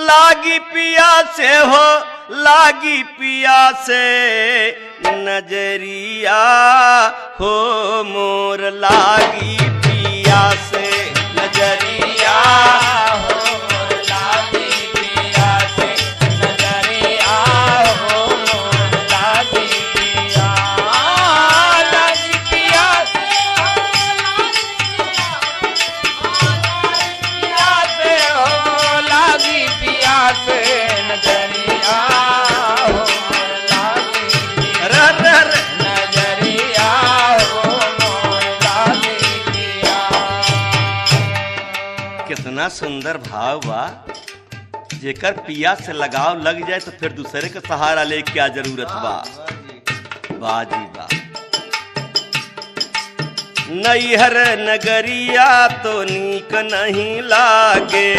लागी पिया से हो लागी पिया से नजरिया हो मोर लागी पिया से नजरिया हो मोर लागी पिया से नजरिया हो मोर लागी पिया लागी पिया से हो लागी पिया से नजरिया हो मोर लागी नजरिया हो मोर लागी पिया। कितना सुंदर भाव बा। जेकर पिया से लगाव लग जाए तो फिर दूसरे का सहारा ले क्या जरूरत बा। बाजी बा नैहर नगरिया तो नीक नहीं लागे।